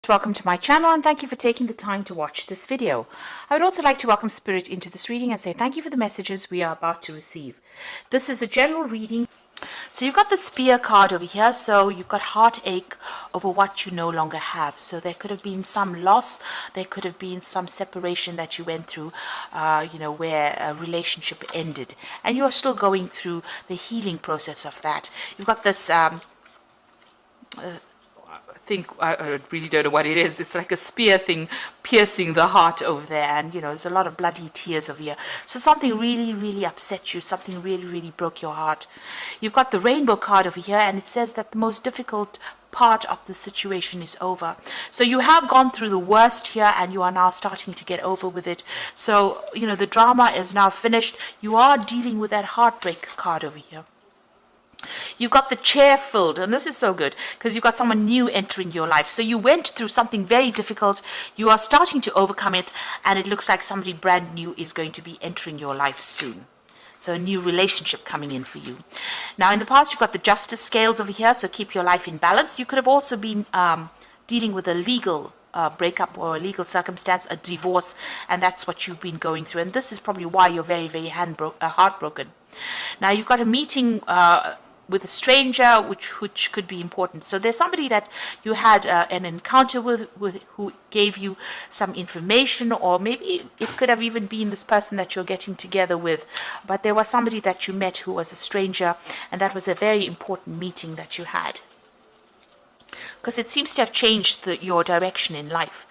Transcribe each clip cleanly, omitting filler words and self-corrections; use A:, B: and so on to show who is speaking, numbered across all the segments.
A: Welcome to my channel and thank you for taking the time to watch this video. I would also like to welcome Spirit into this reading and say thank you for the messages we are about to receive. This is a general reading. So you've got the Spear card over here, so you've got heartache over what you no longer have. So there could have been some loss, there could have been some separation that you went through, where a relationship ended. And you're still going through the healing process of that. You've got this I really don't know what it is. It's like a spear thing piercing the heart over there, and there's a lot of bloody tears over here. So something really, really upset you, something really, really broke your heart. You've got the Rainbow card over here, and it says that the most difficult part of the situation is over. So you have gone through the worst here and you are now starting to get over with it. So the drama is now finished. You are dealing with that heartbreak card over here. You've got the chair filled, and this is so good because you've got someone new entering your life. So you went through something very difficult, you are starting to overcome it, and it looks like somebody brand new is going to be entering your life soon. So a new relationship coming in for you. Now in the past you've got the Justice scales over here, so keep your life in balance. You could have also been dealing with a legal breakup or a legal circumstance, a divorce, and that's what you've been going through, and this is probably why you're very, very heartbroken. Now you've got a meeting with a stranger, which could be important. So there's somebody that you had an encounter with who gave you some information, or maybe it could have even been this person that you're getting together with. But there was somebody that you met who was a stranger, and that was a very important meeting that you had, because it seems to have changed your direction in life.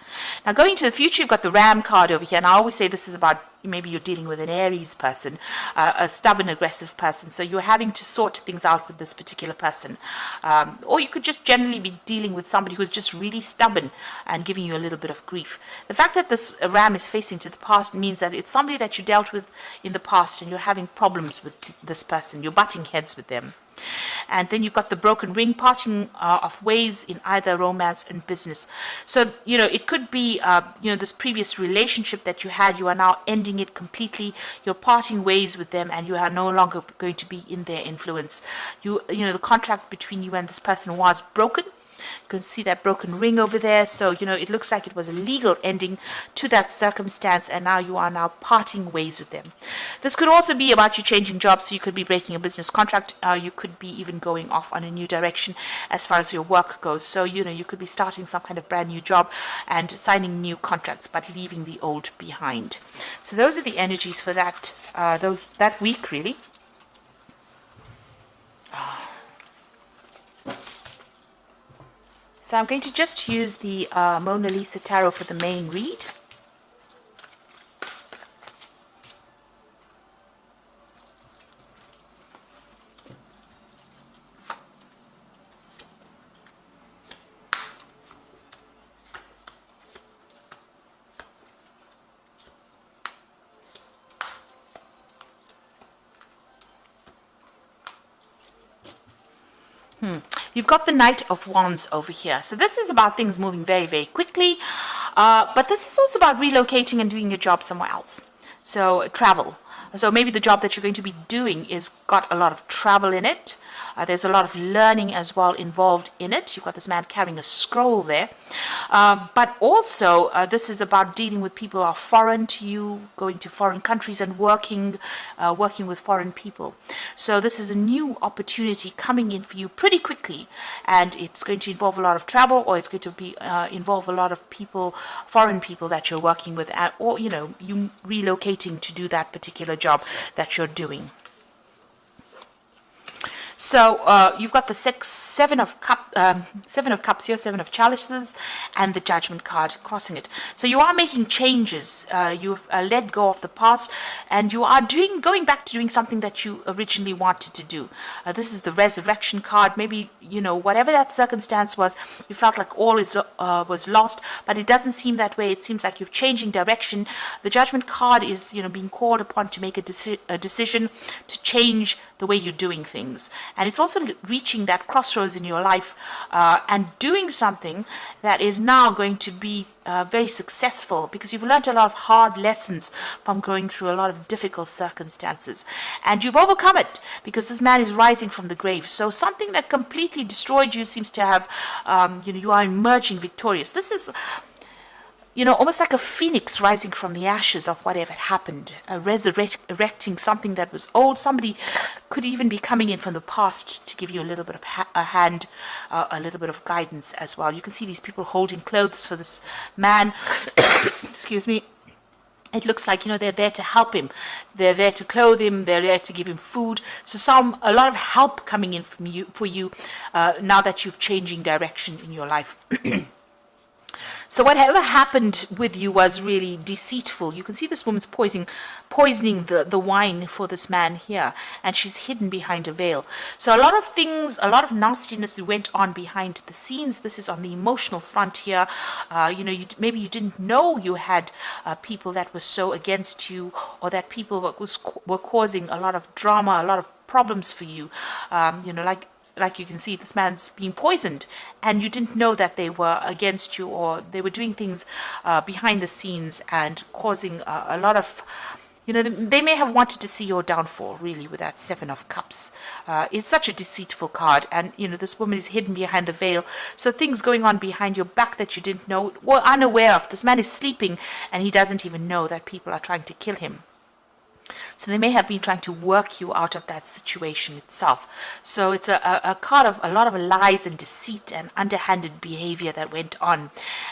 A: Now going to the future, you've got the Ram card over here, and I always say this is about maybe you're dealing with an Aries person, a stubborn, aggressive person, so you're having to sort things out with this particular person. Or you could just generally be dealing with somebody who's just really stubborn and giving you a little bit of grief. The fact that this Ram is facing to the past means that it's somebody that you dealt with in the past and you're having problems with this person, you're butting heads with them. And then you've got the Broken Ring, parting of ways in either romance and business. So, it could be, this previous relationship that you had, you are now ending it completely. You're parting ways with them and you are no longer going to be in their influence. The contract between you and this person was broken. You can see that broken ring over there. So, it looks like it was a legal ending to that circumstance, and now you are now parting ways with them. This could also be about you changing jobs, so you could be breaking a business contract. You could be even going off on a new direction as far as your work goes. So, you could be starting some kind of brand new job and signing new contracts, but leaving the old behind. So those are the energies for that week, really. So I'm going to just use the Mona Lisa Tarot for the main read. You've got the Knight of Wands over here. So this is about things moving very, very quickly. But this is also about relocating and doing your job somewhere else. So travel. So maybe the job that you're going to be doing is got a lot of travel in it. There's a lot of learning as well involved in it. You've got this man carrying a scroll there. But also, this is about dealing with people who are foreign to you, going to foreign countries and working with foreign people. So this is a new opportunity coming in for you pretty quickly. And it's going to involve a lot of travel, or it's going to be involve a lot of people, foreign people that you're working with, or, you relocating to do that particular job that you're doing. So you've got the Seven of Cups here, Seven of Chalices, and the Judgment card crossing it. So you are making changes. You've let go of the past, and you are going back to doing something that you originally wanted to do. This is the Resurrection card. Maybe whatever that circumstance was, you felt like all was lost, but it doesn't seem that way. It seems like you're changing direction. The Judgment card is being called upon to make a decision to change the way you're doing things. And it's also reaching that crossroads in your life and doing something that is now going to be very successful, because you've learned a lot of hard lessons from going through a lot of difficult circumstances. And you've overcome it, because this man is rising from the grave. So something that completely destroyed you seems to have, you are emerging victorious. This is, almost like a phoenix rising from the ashes of whatever had happened, resurrecting something that was old. Somebody could even be coming in from the past to give you a little bit of a hand, a little bit of guidance as well. You can see these people holding clothes for this man. Excuse me. It looks like, they're there to help him. They're there to clothe him. They're there to give him food. So a lot of help coming in for you now that you've changing direction in your life. So whatever happened with you was really deceitful. You can see this woman's poisoning the wine for this man here, and she's hidden behind a veil. So a lot of things, a lot of nastiness went on behind the scenes. This is on the emotional front here. Maybe you didn't know you had people that were so against you, or that people were causing a lot of drama, a lot of problems for you. Like you can see, this man's being poisoned, and you didn't know that they were against you, or they were doing things behind the scenes and causing a lot of, they may have wanted to see your downfall, really, with that Seven of Cups. It's such a deceitful card, and, this woman is hidden behind the veil. So things going on behind your back that you didn't know, or unaware of. This man is sleeping, and he doesn't even know that people are trying to kill him. So they may have been trying to work you out of that situation itself. So it's a card of a lot of lies and deceit and underhanded behavior that went on.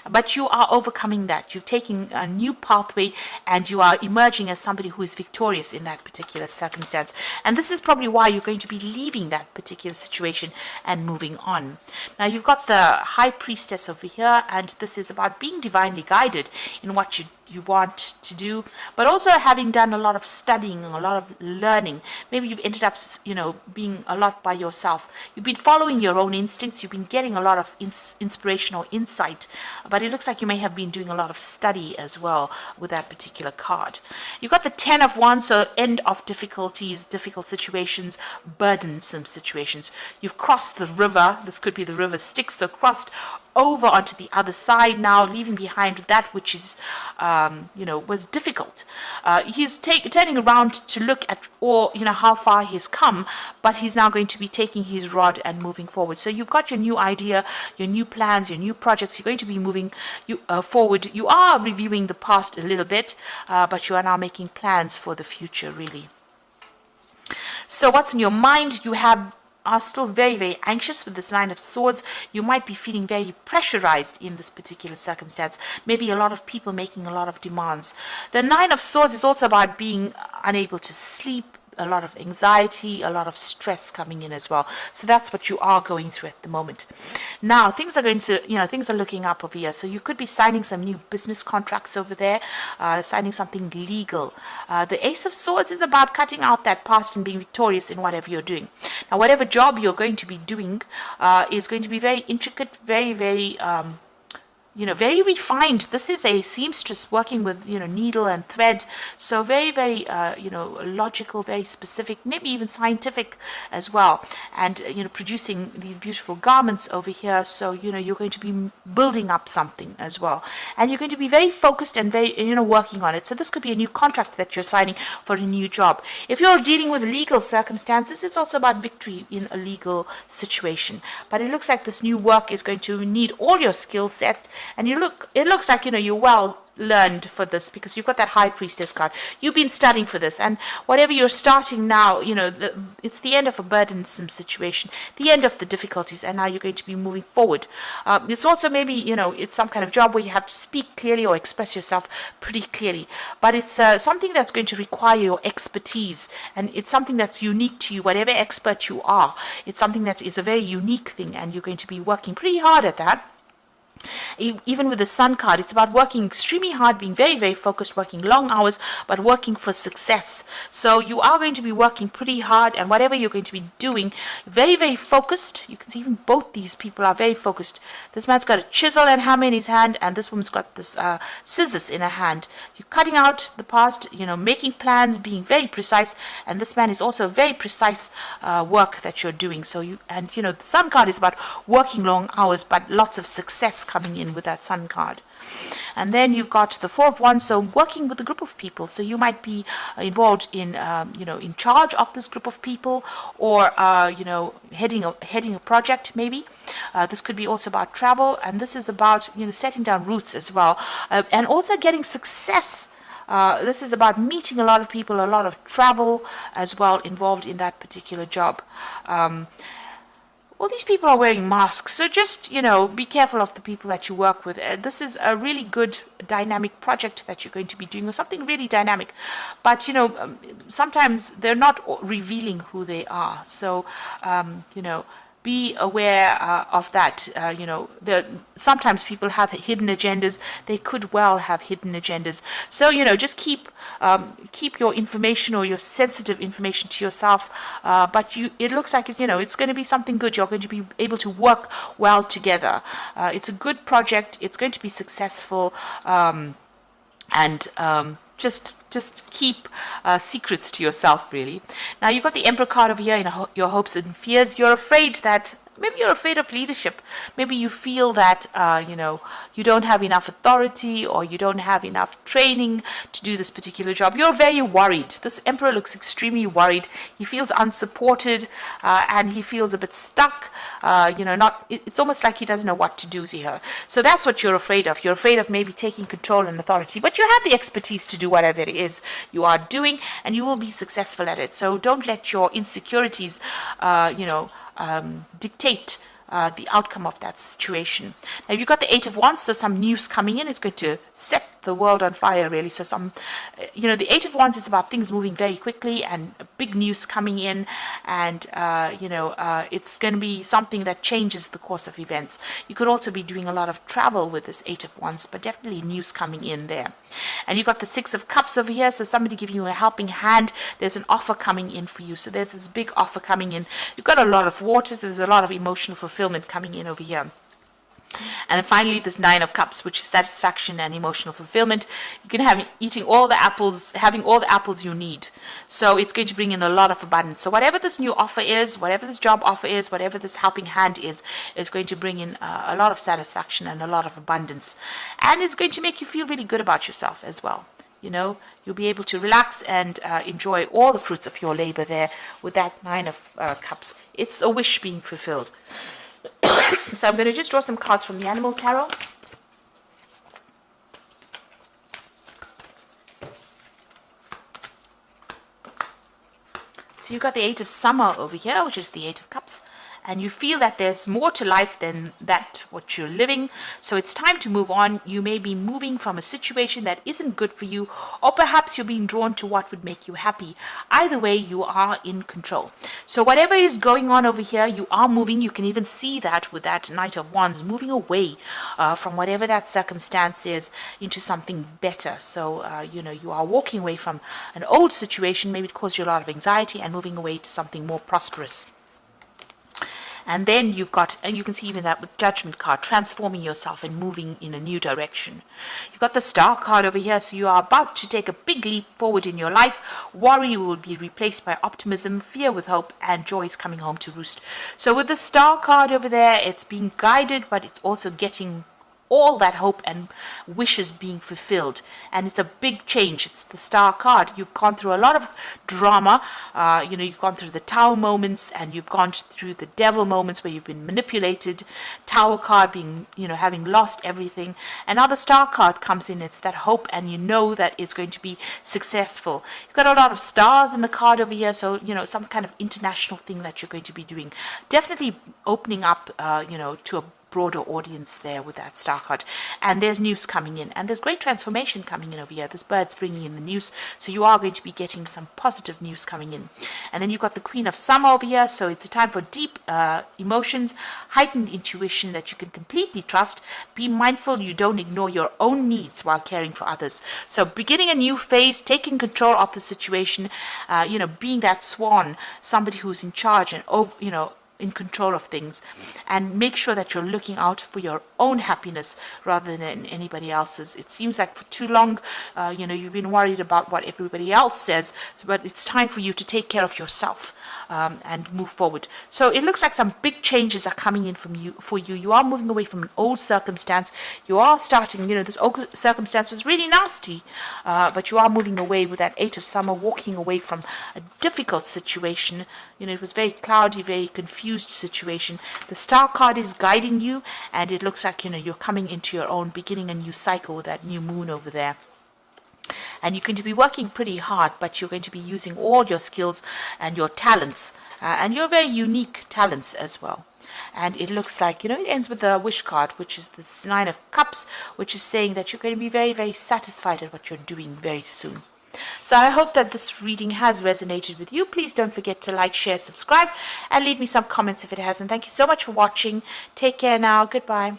A: But you are overcoming that. You've taken a new pathway, and you are emerging as somebody who is victorious in that particular circumstance. And this is probably why you're going to be leaving that particular situation and moving on. Now, you've got the High Priestess over here, and this is about being divinely guided in what you want to do, but also having done a lot of studying, a lot of learning. Maybe you've ended up, being a lot by yourself. You've been following your own instincts. You've been getting a lot of inspiration or insight, but it looks like you may have been doing a lot of study as well with that particular card. You've got the Ten of Wands, so end of difficulties, difficult situations, burdensome situations. You've crossed the river. This could be the river Styx, so crossed over onto the other side now, leaving behind that which is, was difficult. He's turning around to look at how far he's come, but he's now going to be taking his rod and moving forward. So you've got your new idea, your new plans, your new projects. You're going to be moving forward. You are reviewing the past a little bit, but you are now making plans for the future, really. So what's in your mind? You are still very, very anxious with this Nine of Swords. You might be feeling very pressurized in this particular circumstance. Maybe a lot of people making a lot of demands. The Nine of Swords is also about being unable to sleep, a lot of anxiety, a lot of stress coming in as well. So that's what you are going through at the moment. Now, things are looking up over here. So you could be signing some new business contracts over there, signing something legal. The Ace of Swords is about cutting out that past and being victorious in whatever you're doing. Now, whatever job you're going to be doing is going to be very intricate, very, very very refined. This is a seamstress working with, needle and thread. So very, very, logical, very specific, maybe even scientific as well. And, producing these beautiful garments over here. So, you're going to be building up something as well. And you're going to be very focused and very, working on it. So this could be a new contract that you're signing for a new job. If you're dealing with legal circumstances, it's also about victory in a legal situation. But it looks like this new work is going to need all your skill set. And it looks like, you're well learned for this, because you've got that High Priestess card. You've been studying for this, and whatever you're starting now, it's the end of a burdensome situation, the end of the difficulties, and now you're going to be moving forward. It's also maybe, it's some kind of job where you have to speak clearly or express yourself pretty clearly, but it's something that's going to require your expertise, and it's something that's unique to you, whatever expert you are. It's something that is a very unique thing, and you're going to be working pretty hard at that. Even with the sun card, it's about working extremely hard, being very, very focused, working long hours, but working for success. So you are going to be working pretty hard, and whatever you're going to be doing, very, very focused. You can see even both these people are very focused. This man's got a chisel and hammer in his hand, and this woman's got this scissors in her hand. You're cutting out the past, making plans, being very precise, and this man is also very precise work that you're doing. So the sun card is about working long hours, but lots of success coming in with that sun card. And then you've got the Four of Wands, so working with a group of people. So you might be involved in, in charge of this group of people, or heading a project maybe. This could be also about travel, and this is about setting down roots as well, and also getting success. This is about meeting a lot of people, a lot of travel as well involved in that particular job. All these people are wearing masks, so just, be careful of the people that you work with. This is a really good dynamic project that you're going to be doing, or something really dynamic. But, sometimes they're not revealing who they are. So, be aware of that. Sometimes people have hidden agendas. They could well have hidden agendas. So, just keep your information or your sensitive information to yourself. But it looks like it's going to be something good. You're going to be able to work well together. It's a good project. It's going to be successful. Just keep secrets to yourself, really. Now, you've got the Emperor card over here in your hopes and fears. You're afraid that maybe you're afraid of leadership. Maybe you feel that, you don't have enough authority, or you don't have enough training to do this particular job. You're very worried. This Emperor looks extremely worried. He feels unsupported, and he feels a bit stuck. It's almost like he doesn't know what to do here. So that's what you're afraid of. You're afraid of maybe taking control and authority, but you have the expertise to do whatever it is you are doing, and you will be successful at it. So don't let your insecurities, dictate the outcome of that situation. Now, you've got the Eight of Wands, so some news coming in. It's going to set the world on fire, really. So the Eight of Wands is about things moving very quickly and big news coming in, and it's going to be something that changes the course of events. You could also be doing a lot of travel with this Eight of Wands, but definitely news coming in there. And you've got the Six of Cups over here, so somebody giving you a helping hand. There's an offer coming in for you, so there's this big offer coming in. You've got a lot of water, so there's a lot of emotional fulfillment coming in over here. And then finally, this Nine of Cups, which is satisfaction and emotional fulfillment. You can have having all the apples you need. So it's going to bring in a lot of abundance. So whatever this new offer is, whatever this job offer is, whatever this helping hand is going to bring in a lot of satisfaction and a lot of abundance. And it's going to make you feel really good about yourself as well. You'll be able to relax and enjoy all the fruits of your labor there with that Nine of Cups. It's a wish being fulfilled. So I'm going to just draw some cards from the Animal Tarot. So you've got the Eight of Summer over here, which is the Eight of Cups. And you feel that there's more to life than that what you're living. So it's time to move on. You may be moving from a situation that isn't good for you, or perhaps you're being drawn to what would make you happy. Either way, you are in control. So whatever is going on over here, you are moving. You can even see that with that Knight of Wands, moving away from whatever that circumstance is into something better. So, you are walking away from an old situation, maybe it caused you a lot of anxiety, and moving away to something more prosperous. And then you've got, and you can see even that with Judgment card, transforming yourself and moving in a new direction. You've got the Star card over here, so you are about to take a big leap forward in your life. Worry will be replaced by optimism, fear with hope, and joy is coming home to roost. So with the Star card over there, it's being guided, but it's also getting all that hope and wishes being fulfilled, and it's a big change. It's the Star card. You've gone through a lot of drama. You've gone through the Tower moments, and you've gone through the Devil moments where you've been manipulated. Tower card being, having lost everything, and now the Star card comes in. It's that hope, and you know that it's going to be successful. You've got a lot of stars in the card over here, so some kind of international thing that you're going to be doing. Definitely opening up, to a broader audience there with that star card. And there's news coming in, and there's great transformation coming in over here. This bird's bringing in the news, so you are going to be getting some positive news coming in. And then you've got the Queen of Summer over here, so it's a time for deep emotions, heightened intuition that you can completely trust. Be mindful you don't ignore your own needs while caring for others. So beginning a new phase, taking control of the situation, being that swan, somebody who's in charge and in control of things, and make sure that you're looking out for your own happiness rather than anybody else's. It seems like for too long, you've been worried about what everybody else says, but it's time for you to take care of yourself and move forward. So it looks like some big changes are coming in for you. You are moving away from an old circumstance. You are starting, this old circumstance was really nasty, but you are moving away with that Eight of Summer, walking away from a difficult situation. It was very cloudy, very confused situation. The Star card is guiding you, and it looks like, you're coming into your own, beginning a new cycle with that new moon over there. And you're going to be working pretty hard, but you're going to be using all your skills and your talents, and your very unique talents as well. And it looks like, it ends with the Wish card, which is this Nine of Cups, which is saying that you're going to be very, very satisfied at what you're doing very soon. So I hope that this reading has resonated with you. Please don't forget to like, share, subscribe, and leave me some comments if it hasn't. Thank you so much for watching. Take care now. Goodbye.